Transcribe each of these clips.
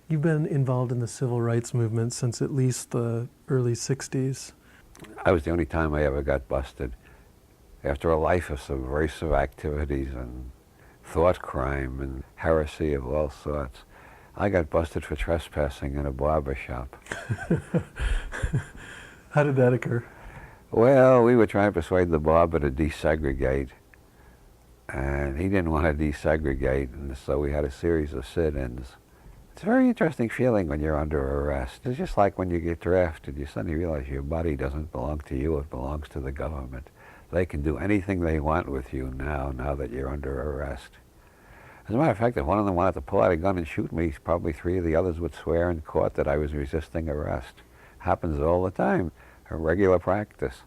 You've been involved in the civil rights movement since at least the early 60s. That was the only time I ever got busted. After a life of subversive activities and thought crime and heresy of all sorts, I got busted for trespassing in a barber shop. How did that occur? Well, we were trying to persuade the barber to desegregate, and he didn't want to desegregate, and so we had a series of sit-ins. It's a very interesting feeling when you're under arrest. It's just like when you get drafted, you suddenly realize your body doesn't belong to you, it belongs to the government. They can do anything they want with you now that you're under arrest. As a matter of fact, if one of them wanted to pull out a gun and shoot me, probably three of the others would swear in court that I was resisting arrest. Happens all the time, a regular practice.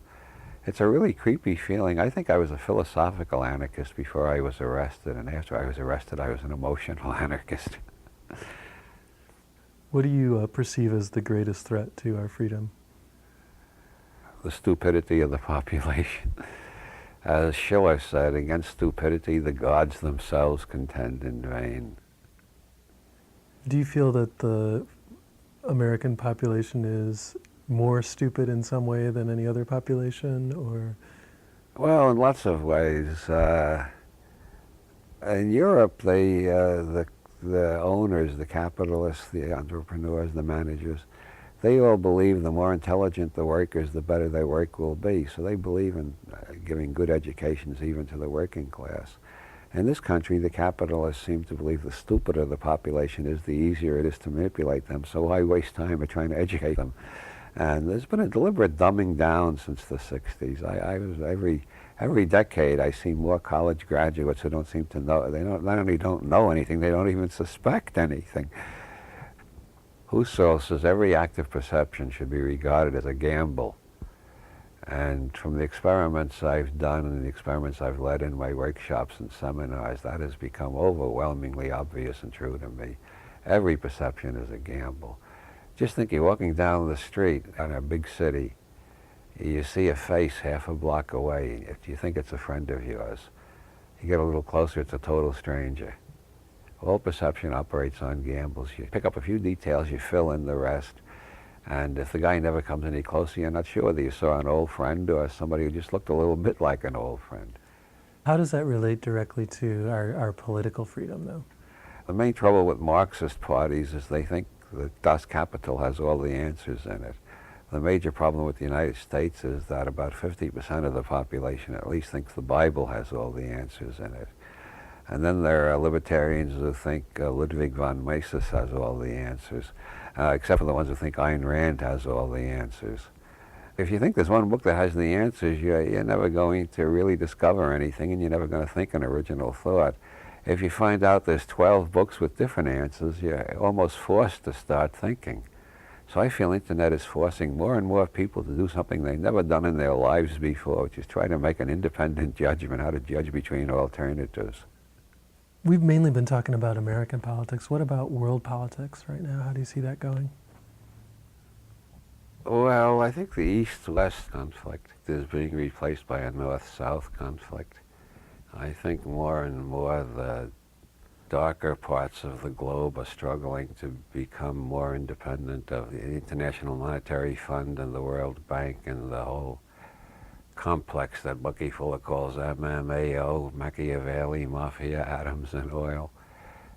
It's a really creepy feeling. I think I was a philosophical anarchist before I was arrested, and after I was arrested, I was an emotional anarchist. What do you perceive as the greatest threat to our freedom? The stupidity of the population. As Schiller said, against stupidity the gods themselves contend in vain. Do you feel that the American population is more stupid in some way than any other population, or? Well, in lots of ways. In Europe, the owners, the capitalists, the entrepreneurs, the managers, they all believe the more intelligent the workers, the better their work will be. So they believe in giving good educations even to the working class. In this country, the capitalists seem to believe the stupider the population is, the easier it is to manipulate them. So why waste time trying to educate them? And there's been a deliberate dumbing down since the 60s. I was every decade I see more college graduates who don't seem to know. They not only don't know anything, they don't even suspect anything. Husserl says every act of perception should be regarded as a gamble. And from the experiments I've done and the experiments I've led in my workshops and seminars, that has become overwhelmingly obvious and true to me. Every perception is a gamble. Just think you're walking down the street in a big city, you see a face half a block away. If you think it's a friend of yours, you get a little closer, it's a total stranger. All perception operates on gambles. You pick up a few details, you fill in the rest, and if the guy never comes any closer, you're not sure whether you saw an old friend or somebody who just looked a little bit like an old friend. How does that relate directly to our political freedom, though? The main trouble with Marxist parties is they think that Das Kapital has all the answers in it. The major problem with the United States is that about 50% of the population at least thinks the Bible has all the answers in it. And then there are libertarians who think Ludwig von Mises has all the answers, except for the ones who think Ayn Rand has all the answers. If you think there's one book that has the answers, you're never going to really discover anything, and you're never going to think an original thought. If you find out there's 12 books with different answers, you're almost forced to start thinking. So I feel Internet is forcing more and more people to do something they've never done in their lives before, which is try to make an independent judgment, how to judge between alternatives. We've mainly been talking about American politics. What about world politics right now? How do you see that going? Well, I think the East-West conflict is being replaced by a North-South conflict. I think more and more the darker parts of the globe are struggling to become more independent of the International Monetary Fund and the World Bank and the whole complex that Bucky Fuller calls MMAO, Machiavelli, Mafia, Atoms, and Oil.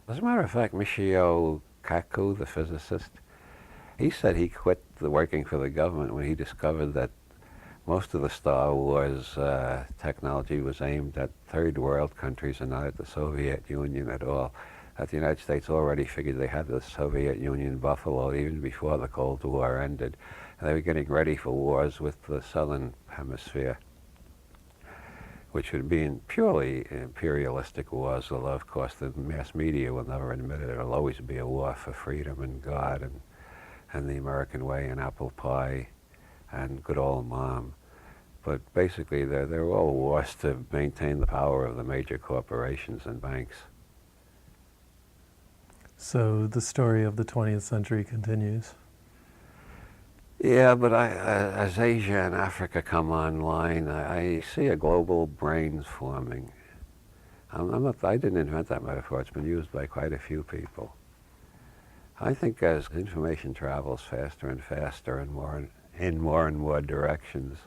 As a matter of fact, Michio Kaku, the physicist, he said he quit working for the government when he discovered that most of the Star Wars technology was aimed at third world countries and not at the Soviet Union at all. That the United States already figured they had the Soviet Union buffaloed even before the Cold War ended. And they were getting ready for wars with the Southern Hemisphere, which would be in purely imperialistic wars, although of course the mass media will never admit it. It'll always be a war for freedom and God and the American way and apple pie and good old mom. But basically they're all wars to maintain the power of the major corporations and banks. So the story of the 20th century continues. Yeah, but as Asia and Africa come online, I see a global brain forming. I didn't invent that metaphor. It's been used by quite a few people. I think as information travels faster and faster and more directions,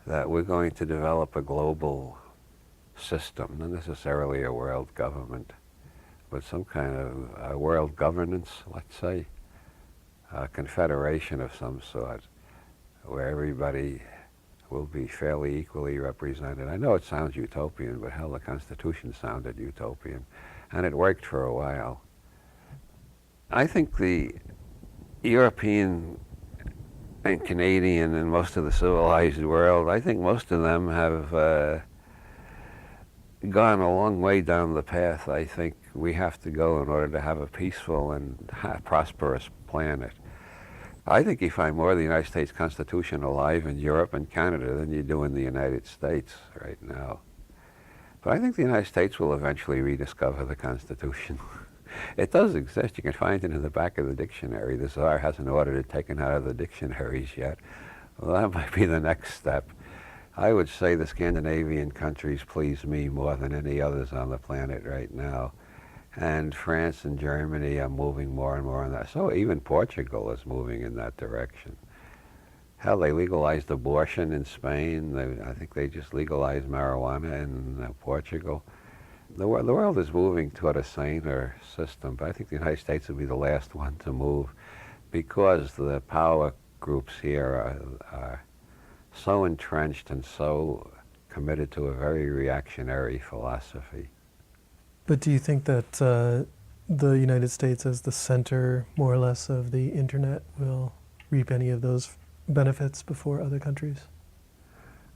that we're going to develop a global system, not necessarily a world government, but some kind of a world governance, let's say, a confederation of some sort, where everybody will be fairly equally represented. I know it sounds utopian, but hell, the Constitution sounded utopian, and it worked for a while. I think the European and Canadian and most of the civilized world, I think most of them have gone a long way down the path I think we have to go in order to have a peaceful and prosperous planet. I think you find more of the United States Constitution alive in Europe and Canada than you do in the United States right now. But I think the United States will eventually rediscover the Constitution. It does exist. You can find it in the back of the dictionary. The Tsar hasn't ordered it taken out of the dictionaries yet. Well, that might be the next step. I would say the Scandinavian countries please me more than any others on the planet right now. And France and Germany are moving more and more in that. So even Portugal is moving in that direction. Hell, they legalized abortion in Spain. I think they just legalized marijuana in Portugal. The world is moving toward a saner system, but I think the United States will be the last one to move because the power groups here are so entrenched and so committed to a very reactionary philosophy. But do you think that the United States as the center, more or less, of the internet will reap any of those benefits before other countries?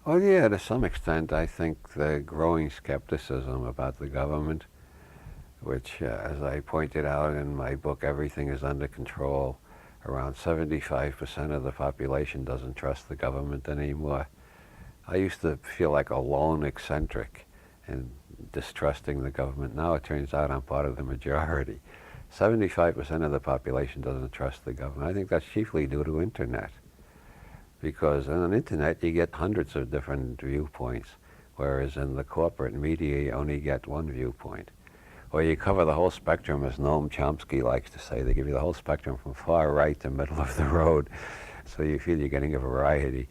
Oh yeah, to some extent. I think the growing skepticism about the government, which, as I pointed out in my book, Everything is Under Control, around 75% of the population doesn't trust the government anymore. I used to feel like a lone eccentric in distrusting the government. Now it turns out I'm part of the majority. 75% of the population doesn't trust the government. I think that's chiefly due to internet. Because on the internet you get hundreds of different viewpoints, whereas in the corporate media you only get one viewpoint. Or you cover the whole spectrum, as Noam Chomsky likes to say. They give you the whole spectrum from far right to middle of the road, so you feel you're getting a variety.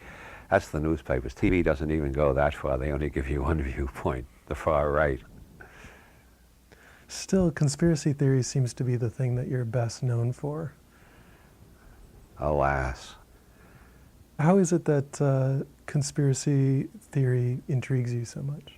That's the newspapers. TV doesn't even go that far. They only give you one viewpoint, the far right. Still, conspiracy theory seems to be the thing that you're best known for. Alas. How is it that conspiracy theory intrigues you so much?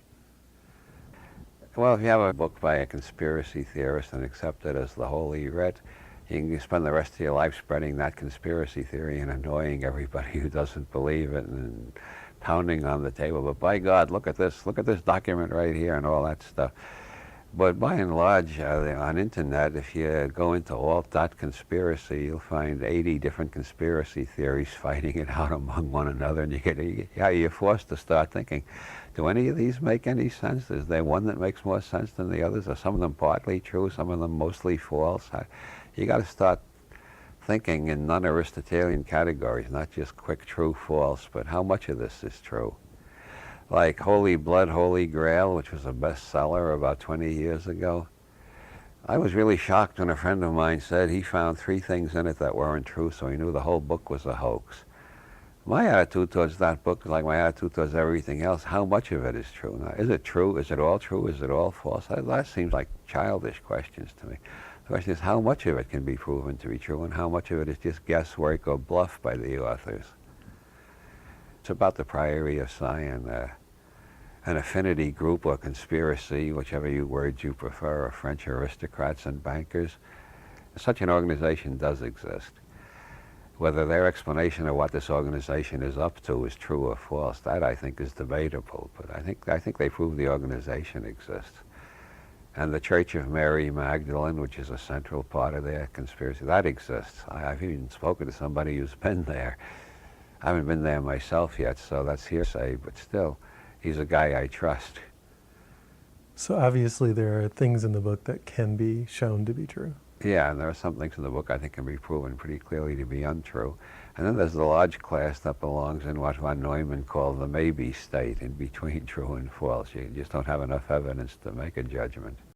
Well, if you have a book by a conspiracy theorist and accept it as the holy writ, you can spend the rest of your life spreading that conspiracy theory and annoying everybody who doesn't believe it and pounding on the table. But by God, look at this document right here and all that stuff. But by and large, on internet, if you go into alt.conspiracy, you'll find 80 different conspiracy theories fighting it out among one another, and you're forced to start thinking, do any of these make any sense? Is there one that makes more sense than the others? Are some of them partly true, some of them mostly false? You got to start thinking in non-Aristotelian categories, not just quick true, false, but how much of this is true? Like Holy Blood, Holy Grail, which was a bestseller about 20 years ago. I was really shocked when a friend of mine said he found 3 things in it that weren't true, so he knew the whole book was a hoax. My attitude towards that book is like my attitude towards everything else. How much of it is true? Now, is it true? Is it all true? Is it all false? That seems like childish questions to me. The question is how much of it can be proven to be true and how much of it is just guesswork or bluff by the authors. It's about the priory of science, an affinity group or conspiracy, whichever word you prefer, of French aristocrats and bankers. Such an organization does exist. Whether their explanation of what this organization is up to is true or false, that I think is debatable, but I think they prove the organization exists. And the Church of Mary Magdalene, which is a central part of their conspiracy, that exists. I've even spoken to somebody who's been there. I haven't been there myself yet, so that's hearsay, but still, he's a guy I trust. So obviously there are things in the book that can be shown to be true. Yeah, and there are some things in the book I think can be proven pretty clearly to be untrue. And then there's the large class that belongs in what von Neumann called the maybe state, in between true and false. You just don't have enough evidence to make a judgment.